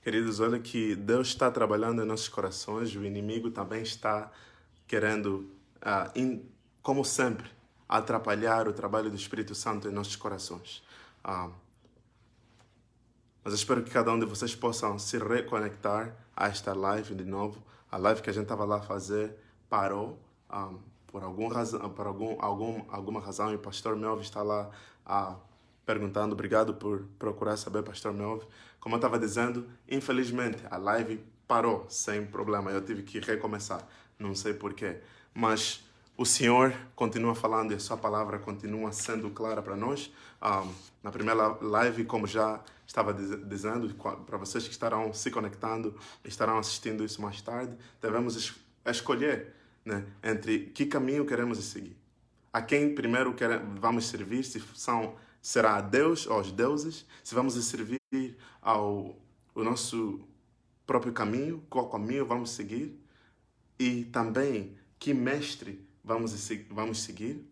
Queridos, olha que Deus está trabalhando em nossos corações, o inimigo também está querendo, como sempre, atrapalhar o trabalho do Espírito Santo em nossos corações. Ah, mas eu espero que cada um de vocês possam se reconectar a esta live de novo. A live que a gente estava lá a fazer parou por alguma razão, e o pastor Melvin está lá perguntando. Obrigado por procurar saber, pastor Melvin. Como eu estava dizendo, infelizmente a live parou sem problema. Eu tive que recomeçar, não sei porquê. Mas o Senhor continua falando e a sua palavra continua sendo clara para nós. Na primeira live, como já estava dizendo, para vocês que estarão se conectando, estarão assistindo isso mais tarde, devemos escolher, né, entre que caminho queremos seguir. A quem primeiro vamos servir, será a Deus ou aos deuses, se vamos servir o nosso próprio caminho, qual caminho vamos seguir, e também que mestre vamos seguir,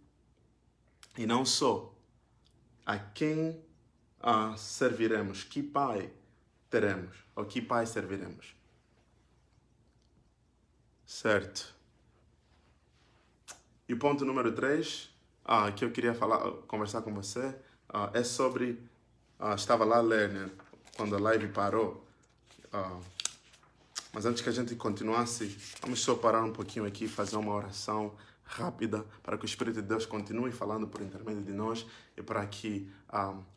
e não só a quem serviremos, que pai teremos, ou que pai serviremos. Certo. E o ponto número 3 que eu queria conversar com você é sobre... estava lá a ler, né, quando a live parou. Mas antes que a gente continuasse, vamos só parar um pouquinho aqui e fazer uma oração rápida para que o Espírito de Deus continue falando por intermédio de nós e para que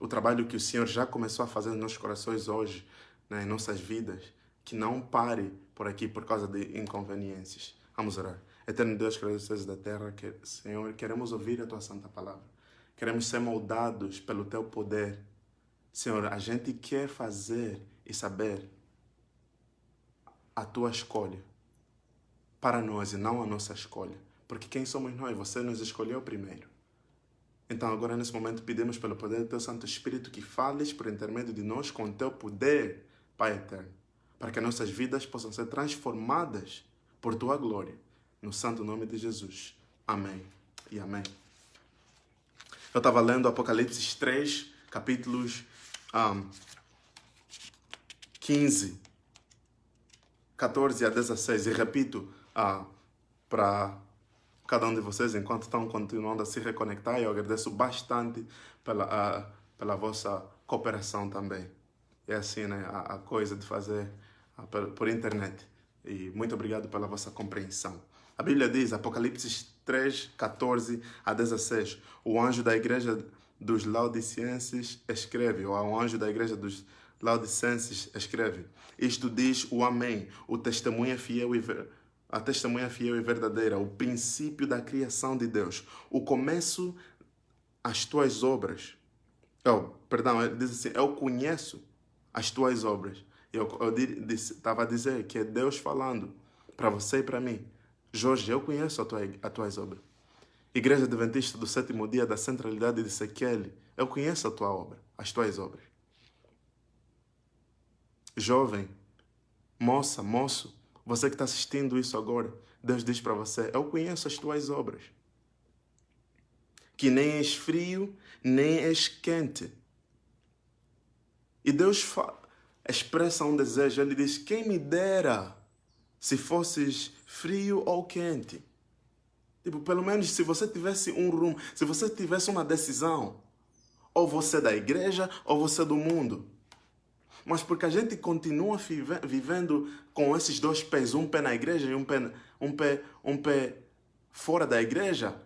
o trabalho que o Senhor já começou a fazer nos nossos corações hoje, né, em nossas vidas, que não pare por aqui por causa de inconveniências. Vamos orar. Eterno Deus, Criador da terra, Senhor, queremos ouvir a Tua Santa Palavra. Queremos ser moldados pelo Teu poder. Senhor, a gente quer fazer e saber a Tua escolha para nós e não a nossa escolha. Porque quem somos nós? Você nos escolheu primeiro. Então agora nesse momento pedimos pelo poder do Teu Santo Espírito que fales por intermédio de nós com o Teu poder, Pai eterno, para que nossas vidas possam ser transformadas por Tua glória. No santo nome de Jesus. Amém e amém. Eu estava lendo Apocalipse 3, capítulos 15, 14 a 16. E repito para cada um de vocês, enquanto estão continuando a se reconectar, eu agradeço bastante pela vossa cooperação também. É assim, né, a coisa de fazer por internet. E muito obrigado pela vossa compreensão. A Bíblia diz, Apocalipse 3, 14 a 16, o anjo da igreja dos Laodicenses escreve, ou o anjo da igreja dos Laodicenses escreve, isto diz o Amém, o testemunha fiel e a testemunha fiel e verdadeira, o princípio da criação de Deus, o começo, as tuas obras. Ele diz assim, eu conheço as tuas obras. Eu estava a dizer que é Deus falando para você e para mim. Jorge, eu conheço as tuas obras. Igreja Adventista do Sétimo Dia da Centralidade de Sequele, eu conheço a tua obra, as tuas obras. Jovem, moça, moço, você que está assistindo isso agora, Deus diz para você, eu conheço as tuas obras. Que nem és frio, nem és quente. E Deus expressa um desejo, Ele diz, quem me dera se fosses frio ou quente. Tipo, pelo menos se você tivesse um rumo, se você tivesse uma decisão, ou você da igreja, ou você do mundo. Mas porque a gente continua vivendo com esses dois pés, um pé na igreja e um pé fora da igreja,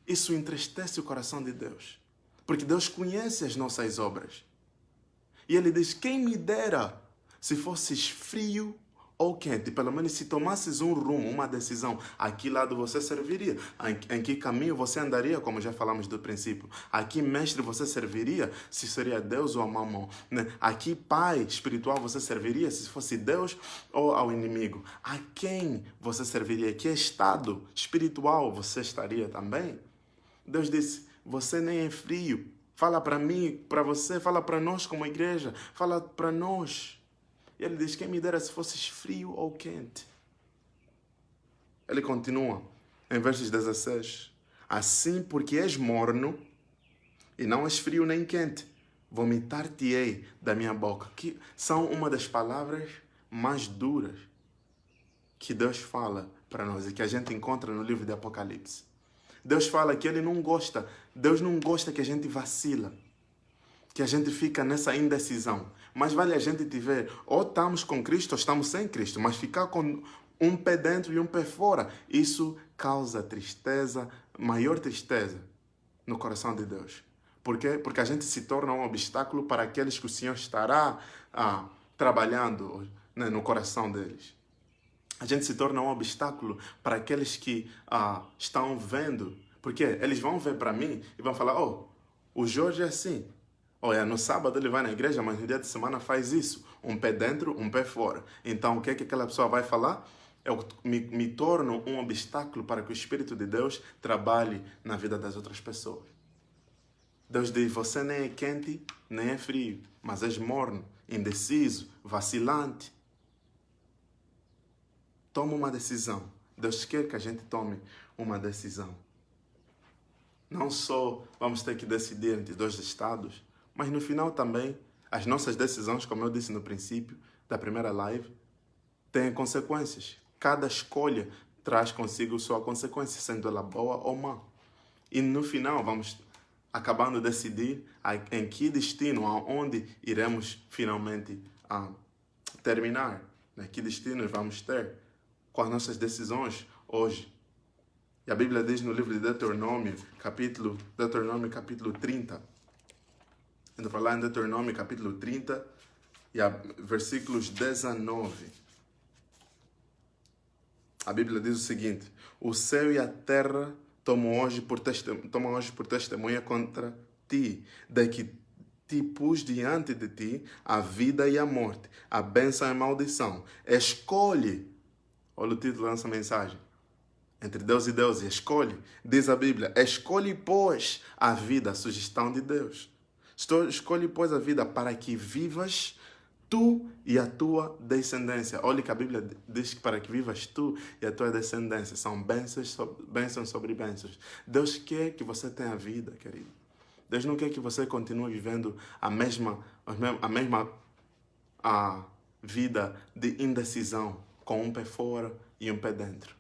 isso entristece o coração de Deus. Porque Deus conhece as nossas obras. E Ele diz, quem me dera se fosses frio ou quente, pelo menos se tomasses um rumo, uma decisão, a que lado você serviria, em que caminho você andaria, como já falamos do princípio, a que mestre você serviria, se seria Deus ou a Mamon, né? A que pai espiritual você serviria, se fosse Deus ou ao inimigo, a quem você serviria, que estado espiritual você estaria também. Deus disse, você nem é frio, fala para mim, para você, fala para nós como igreja, fala para nós. E Ele diz, quem me dera se fosses frio ou quente. Ele continua, em versos 16. Assim, porque és morno, e não és frio nem quente, vomitar-te-ei da minha boca. Que são uma das palavras mais duras que Deus fala para nós e que a gente encontra no livro de Apocalipse. Deus fala que Deus não gosta que a gente vacila, que a gente fica nessa indecisão. Mas vale a gente tiver, ou estamos com Cristo ou estamos sem Cristo, mas ficar com um pé dentro e um pé fora, isso causa tristeza, maior tristeza no coração de Deus. Por quê? Porque a gente se torna um obstáculo para aqueles que o Senhor estará trabalhando, né, no coração deles. A gente se torna um obstáculo para aqueles que estão vendo. Porque eles vão ver para mim e vão falar, o Jorge é assim. Olha, no sábado ele vai na igreja, mas no dia de semana faz isso. Um pé dentro, um pé fora. Então, o que é que aquela pessoa vai falar? Eu me torno um obstáculo para que o Espírito de Deus trabalhe na vida das outras pessoas. Deus diz, você nem é quente, nem é frio, mas és morno, indeciso, vacilante. Toma uma decisão. Deus quer que a gente tome uma decisão. Não só vamos ter que decidir entre dois estados, mas no final também, as nossas decisões, como eu disse no princípio da primeira live, têm consequências. Cada escolha traz consigo sua consequência, sendo ela boa ou má. E no final vamos acabando de decidir em que destino, aonde iremos finalmente terminar. Né? Que destinos vamos ter com as nossas decisões hoje. E a Bíblia diz no livro de Deuteronômio, capítulo 30. Indo para lá em Deuteronômio, capítulo 30, versículos 19. A Bíblia diz o seguinte: o céu e a terra tomam hoje por testemunha contra ti, de que te pus diante de ti a vida e a morte, a bênção e a maldição. Escolhe. Olha o título dessa mensagem. Entre Deus e Deus, escolhe. Diz a Bíblia, escolhe, pois, a vida, a sugestão de Deus. Escolhe, pois, a vida para que vivas tu e a tua descendência. Olha que a Bíblia diz que para que vivas tu e a tua descendência. São bênçãos sobre bênçãos. Deus quer que você tenha vida, querido. Deus não quer que você continue vivendo a mesma vida de indecisão, com um pé fora e um pé dentro.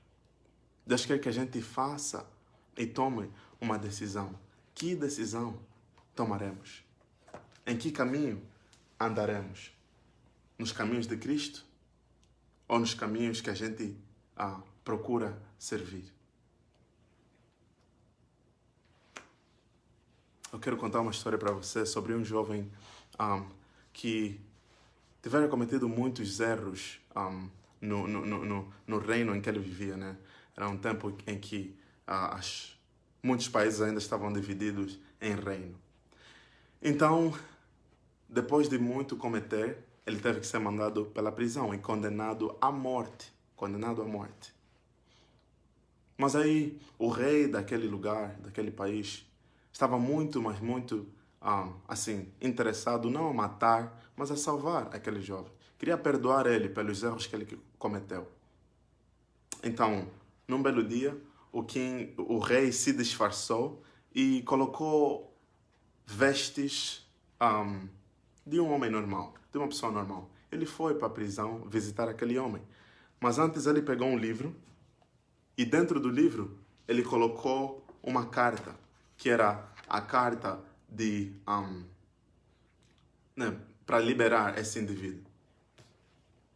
Deus quer que a gente faça e tome uma decisão. Que decisão tomaremos? Em que caminho andaremos? Nos caminhos de Cristo? Ou nos caminhos que a gente procura servir? Eu quero contar uma história para você sobre um jovem que tiveram cometido muitos erros no reino em que ele vivia, né? Era um tempo em que muitos países ainda estavam divididos em reino. Então, depois de muito cometer, ele teve que ser mandado pela prisão e condenado à morte. Condenado à morte. Mas aí, o rei daquele lugar, daquele país, estava muito, mas muito, interessado não a matar, mas a salvar aquele jovem. Queria perdoar ele pelos erros que ele cometeu. Então, num belo dia, o rei se disfarçou e colocou vestes de um homem normal, de uma pessoa normal. Ele foi para a prisão visitar aquele homem. Mas antes ele pegou um livro e dentro do livro ele colocou uma carta, que era a carta de para liberar esse indivíduo.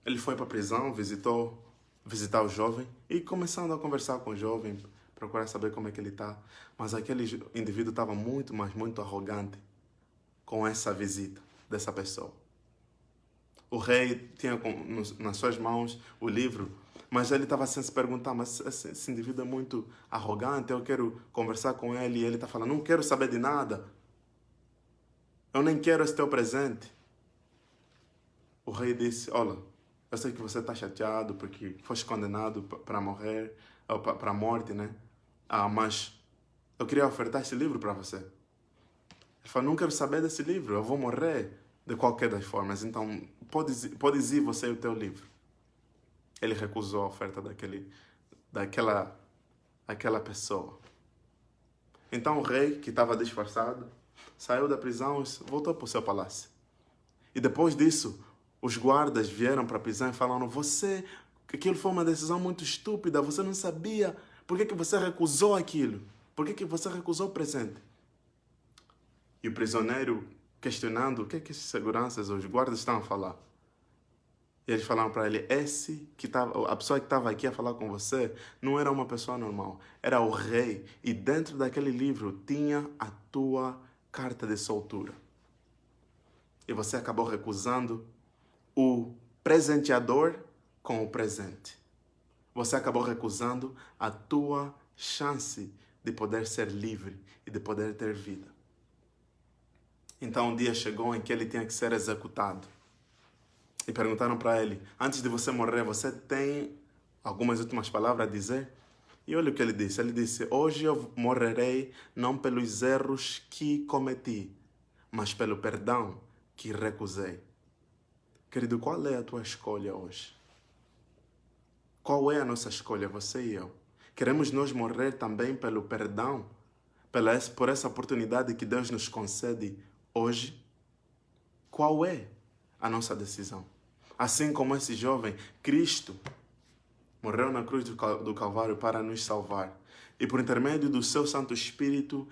Ele foi para a prisão, visitar o jovem e começando a conversar com o jovem, procurar saber como é que ele está. Mas aquele indivíduo estava muito, mas muito arrogante com essa visita dessa pessoa. O rei tinha nas suas mãos o livro, mas ele estava sem se perguntar, mas esse indivíduo é muito arrogante, eu quero conversar com ele, e ele está falando, não quero saber de nada, eu nem quero esse teu presente. O rei disse, olha, eu sei que você está chateado porque foste condenado para morrer, ou para a morte, né? Mas eu queria ofertar esse livro para você. Ele falou, não quero saber desse livro, eu vou morrer de qualquer das formas, então podes ir você e o teu livro. Ele recusou a oferta daquela pessoa. Então o rei, que estava disfarçado, saiu da prisão e voltou para o seu palácio. E depois disso, os guardas vieram para a prisão e falaram: que aquilo foi uma decisão muito estúpida, você não sabia. Por que você recusou aquilo? Por que você recusou o presente? E o prisioneiro questionando o que esses seguranças, os guardas estavam a falar. E eles falaram para ele: a pessoa que estava aqui a falar com você não era uma pessoa normal, era o rei. E dentro daquele livro tinha a tua carta de soltura. E você acabou recusando o presenteador com o presente. Você acabou recusando a tua chance de poder ser livre e de poder ter vida. Então um dia chegou em que ele tinha que ser executado. E perguntaram para ele: antes de você morrer, você tem algumas últimas palavras a dizer? E olha o que ele disse. Ele disse: hoje eu morrerei não pelos erros que cometi, mas pelo perdão que recusei. Querido, qual é a tua escolha hoje? Qual é a nossa escolha, você e eu? Queremos nós morrer também pelo perdão? Por essa oportunidade que Deus nos concede hoje? Qual é a nossa decisão? Assim como esse jovem, Cristo morreu na cruz do Calvário para nos salvar. E por intermédio do seu Santo Espírito,